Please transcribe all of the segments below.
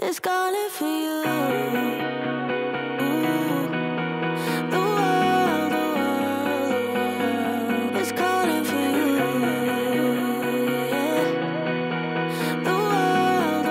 is calling for you. Ooh, the world is calling for you. Yeah. The world.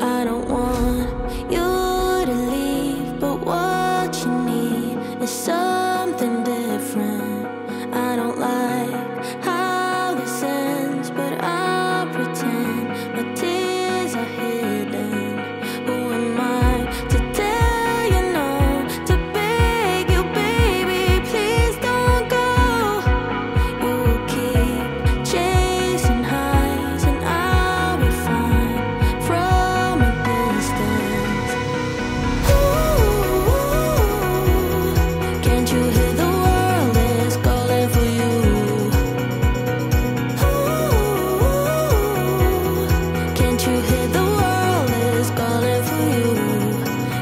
I don't want you to leave, but what you need is something different. I don't like how this ends, but I'll pretend my tears are hidden. Who am I to tell you no, to beg you, baby, please don't go. You will keep chasing highs, and I'll be fine from a distance. Ooh, can't you hear the world is calling for you? Can't you hear the world is calling for you?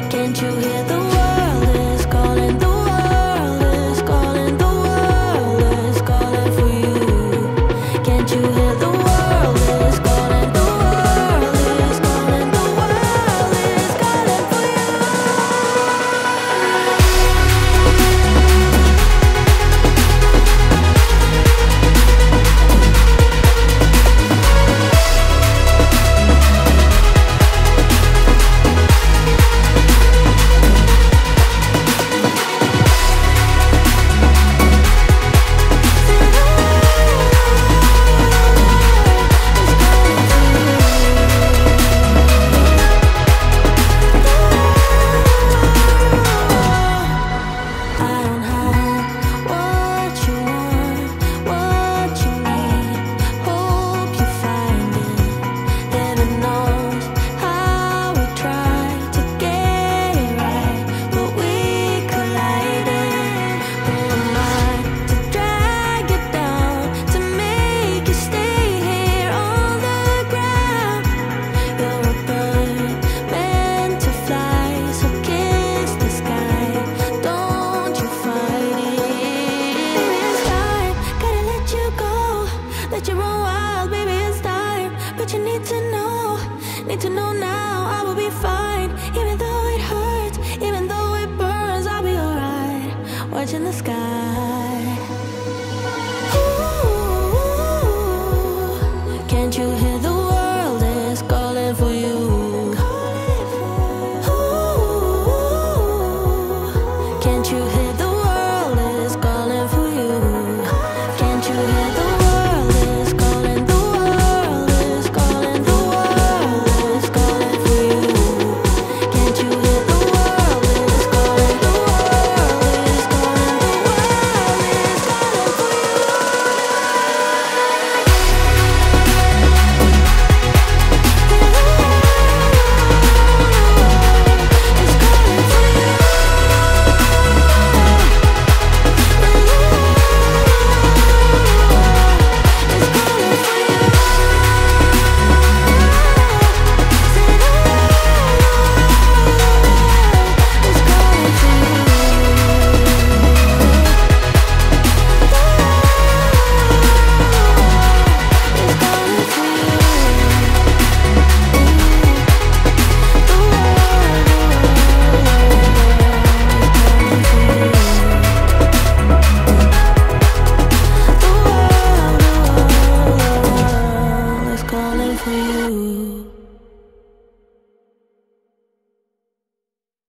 Can't you hear the world is calling? The world is calling. The world is calling for you. Can't you hear the world is calling? The world is calling. The world is calling for you. I don't have what you want, what you need. Hope you find it. Heaven knows how we tried to get it right, but we collided. Who am I to drag you down, to make you stay here on the ground? You're a bird meant to fly, so kiss the sky. Don't you fight it. Baby, it's time, gotta let you go. Let you run wild, baby, it's time. But you need to know now I will be fine. Even though it hurts, even though it burns, I'll be alright. Watching the sky.